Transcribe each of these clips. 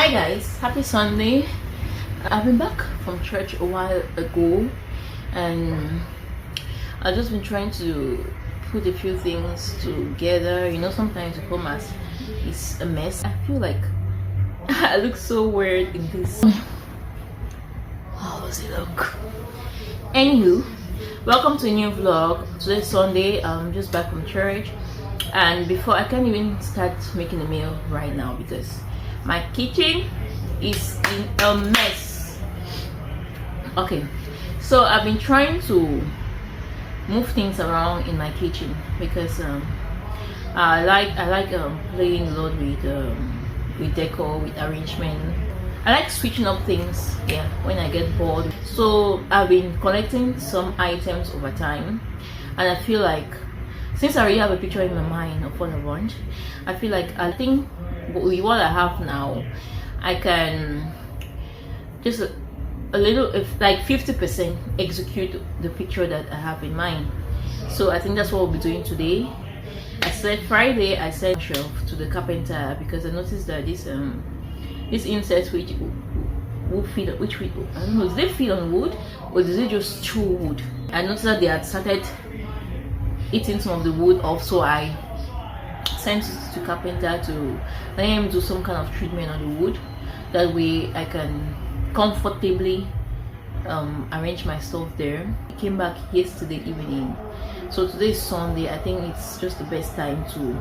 Hi guys, happy Sunday. I've been back from church a while ago and I've just been trying to put a few things together. You know, sometimes the home is a mess. I feel like I look so weird in this. How does it look? Anywho, welcome to a new vlog. Today's Sunday. I'm just back from church, and before I can't even start making a meal right now because my kitchen is in a mess. Okay, so I've been trying to move things around in my kitchen because I like playing a lot with decor, with arrangement. I like switching up things, yeah, when I get bored. So I've been collecting some items over time, and I feel like since I already have a picture in my mind of what I want, I feel like I think with what I have now, I can just a little, if like 50%, execute the picture that I have in mind. So I think that's what we'll be doing today. I said Friday I sent shelf to the carpenter because I noticed that this insects which feed, I don't know, does they feed on wood or does it just chew wood? I noticed that they had started eating some of the wood off, so I sent it to carpenter to let him do some kind of treatment on the wood. That way I can comfortably arrange my stuff there. I came back yesterday evening, so today is Sunday. I think it's just the best time to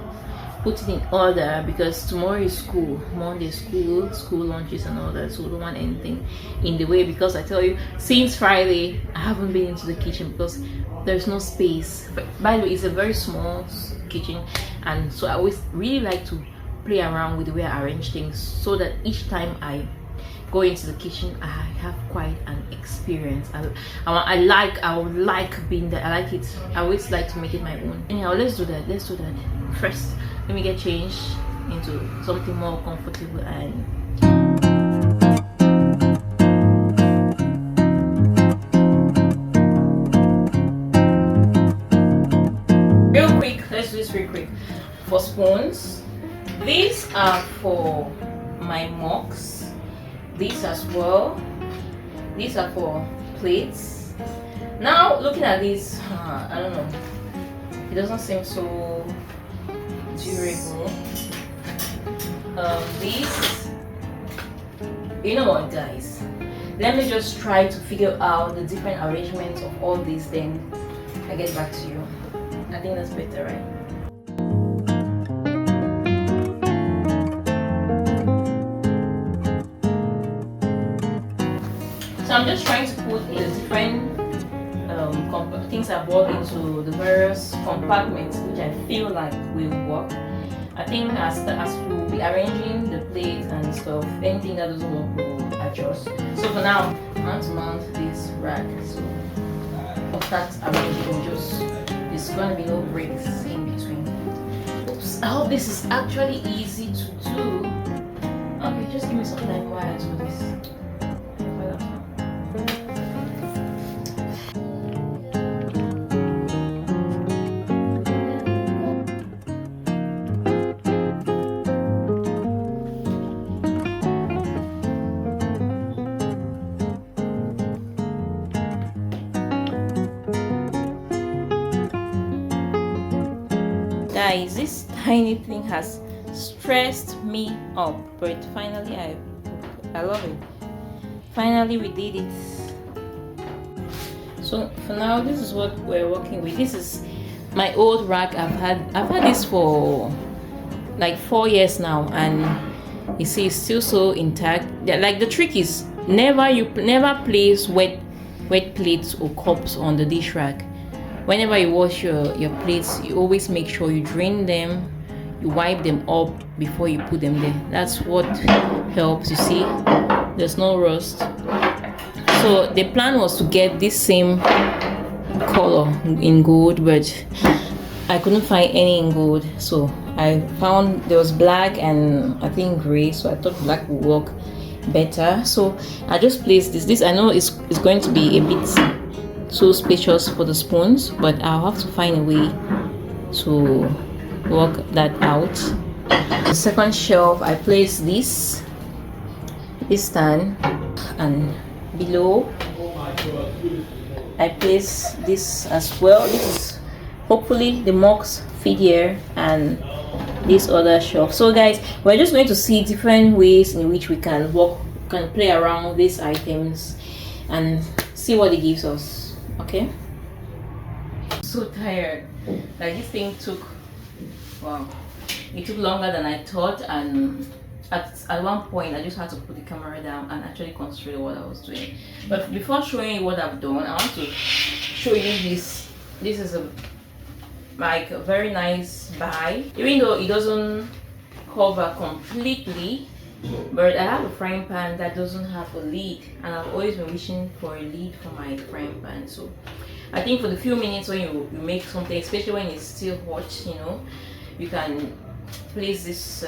put it in order because tomorrow is school, Monday school lunches and all that, so I don't want anything in the way. Because I tell you, since Friday I haven't been into the kitchen because there's no space. But by the way, it's a very small kitchen, and so I always really like to play around with the way I arrange things so that each time I go into the kitchen I have quite an experience. I would like being there. I like it. I always like to make it my own. Anyhow, let's do that. First, let me get changed into something more comfortable and real quick. Let's do this real quick. For spoons, these are for my mugs. These as well. These are for plates. Now looking at this, I don't know, it doesn't seem so durable. These, you know what guys, let me just try to figure out the different arrangements of all these, then I get back to you. I think that's better, right? So I'm just trying to put the different things I bought into the various compartments which I feel like will work. I think as we'll be arranging the plates and stuff, anything that doesn't work will adjust. So for now, I want to mount this rack. So I'll start arranging. There's gonna be no breaks in between. Oops, I hope this is actually easy to do. Okay, just give me some time while I do this. Guys, this tiny thing has stressed me up, but finally I love it. Finally we did it. So for now, this is what we're working with. This is my old rack. I've had this for like 4 years now, and you see it's still so intact. Like the trick is never place wet plates or cups on the dish rack. Whenever you wash your plates, you always make sure you drain them, you wipe them up before you put them there. That's what helps. You see, there's no rust. So the plan was to get this same color in gold, but I couldn't find any in gold. So I found there was black and I think gray, so I thought black would work better. So I just placed this. I know it's going to be a bit too spacious for the spoons, but I'll have to find a way to work that out. The second shelf, I placed this this stand, and below I place this as well. This is hopefully the mugs fit here, and this other shelf. So guys, we're just going to see different ways in which we can play around these items and see what it gives us. Okay, so tired. Like, this thing took, wow, it took longer than I thought, and at one point I just had to put the camera down and actually concentrate on what I was doing. But before showing you what I've done, I want to show you this. This is a very nice buy, even though it doesn't cover completely. But I have a frying pan that doesn't have a lid, and I've always been wishing for a lid for my frying pan. So I think for the few minutes when you make something, especially when it's still hot, you know, you can place this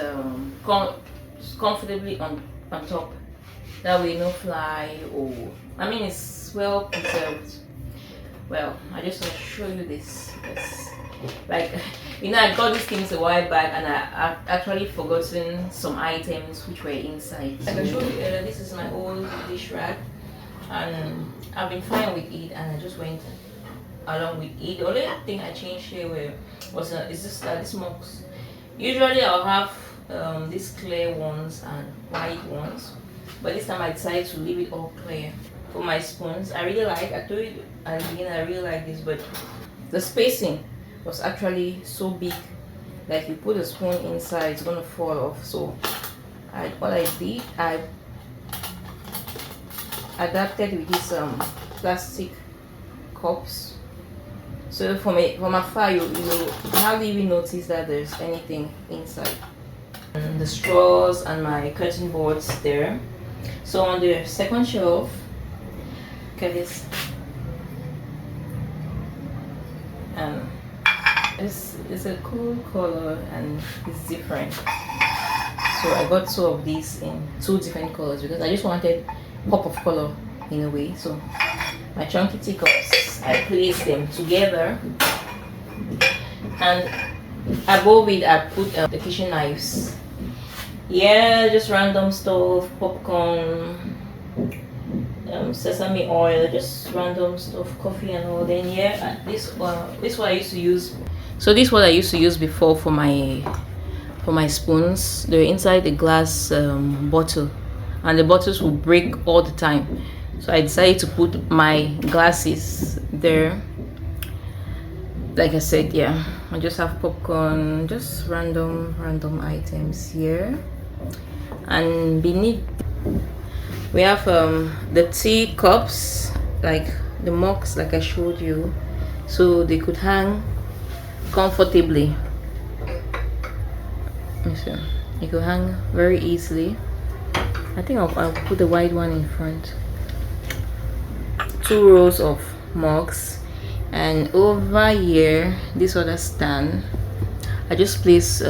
comfortably on top. That way no fly, or I mean, it's well preserved. Well, I just want to show you this because, like, you know, I got these things a while back and I've actually forgotten some items which were inside. Like I showed you earlier, this is my old dish rack, and I've been fine with it, and I just went along with it. The only thing I changed here was this mugs. Usually I'll have these clear ones and white ones, but this time I decided to leave it all clear. For my spoons, I really like, I told you again, I really like this, but the spacing was actually so big that you put a spoon inside, it's gonna fall off. So what I did, I adapted with these plastic cups. So from afar, you hardly even notice that there's anything inside. And the straws and my cutting boards there. So on the second shelf, look at this. It's a cool color and it's different. So I got two of these in two different colors because I just wanted pop of color in a way. So my chunky teacups, I placed them together, and above it I put the kitchen knives. Yeah, just random stuff, popcorn, sesame oil, just random stuff, coffee and all. Then yeah, this what I used to use. So this is what I used to use before for my spoons. They're inside the glass bottle, and the bottles will break all the time. So I decided to put my glasses there. Like I said, yeah, I just have popcorn, just random items here. And beneath we have the tea cups, like the mugs, like I showed you, so they could hang comfortably. So you could hang very easily. I think I'll put the white one in front. 2 rows of mugs, and over here this other stand I just place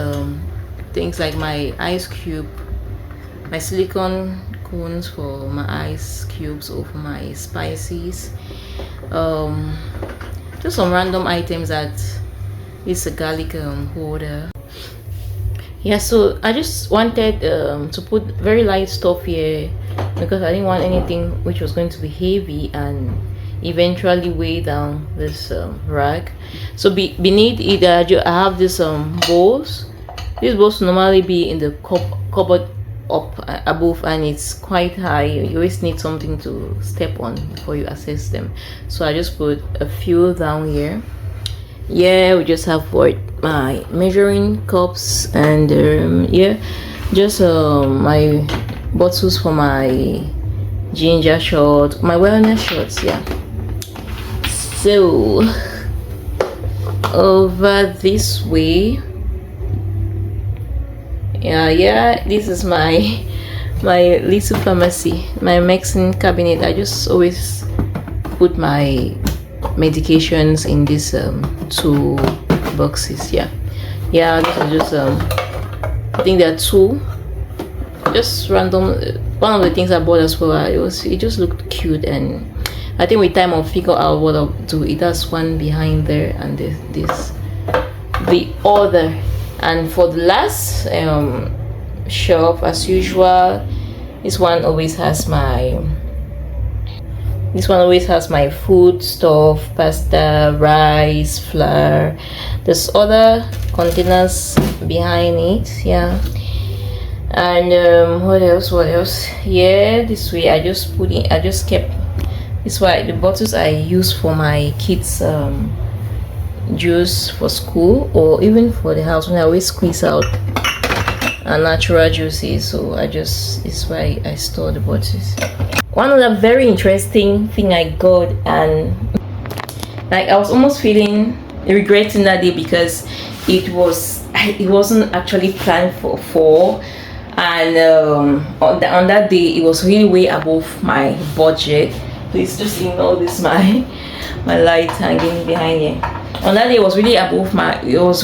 things like my ice cube, my silicone cones for my ice cubes, or for my spices, just some random items. That is a garlic holder. Yeah, so I just wanted to put very light stuff here because I didn't want anything which was going to be heavy and eventually weigh down this rack. So beneath it I have this bowls. These bowls normally be in the cupboard up above, and it's quite high. You always need something to step on before you access them. So I just put a few down here. Yeah, we just have what my measuring cups, and yeah, just my bottles for my ginger shot, my wellness shots. Yeah, so over this way, yeah, this is my little pharmacy, my medicine cabinet. I just always put my medications in these 2 boxes. Yeah, this is just I think there are 2, just random. One of the things I bought as well, it just looked cute, and I think with time I'll figure out what I'll do. It has one behind there, and this the other. And for the last shelf, as usual, This one always has my food stuff, pasta, rice, flour. There's other containers behind it, yeah. And what else? Yeah, this way I just kept this way the bottles I use for my kids juice for school or even for the house, when I always squeeze out a natural juices, so it's why I store the bottles. One other very interesting thing I got, and like I was almost feeling regretting that day because it wasn't actually planned for and on that day it was really way above my budget. Please just ignore this, my light hanging behind here. On that day it was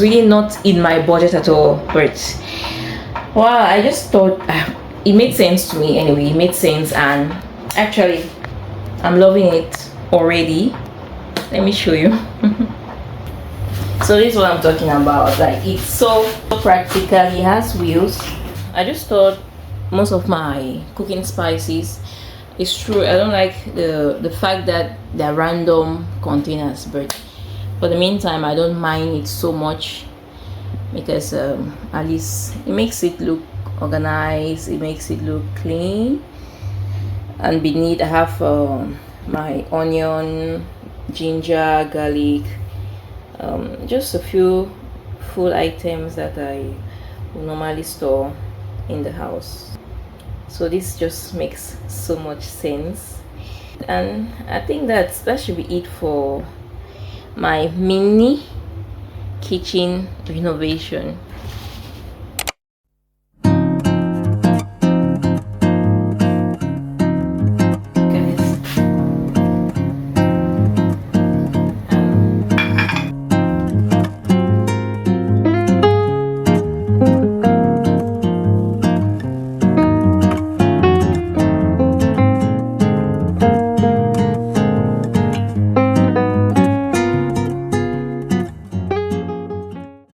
really not in my budget at all, but wow, I just thought it made sense to me. Anyway, it made sense, and actually I'm loving it already. Let me show you. So this is what I'm talking about. Like, it's so practical. It has wheels. I just thought most of my cooking spices, it's true, I don't like the fact that they're random containers, but for the meantime I don't mind it so much because at least it makes it look organized, it makes it look clean. And beneath I have my onion, ginger, garlic, just a few food items that I will normally store in the house. So this just makes so much sense, and I think that should be it for my mini kitchen renovation.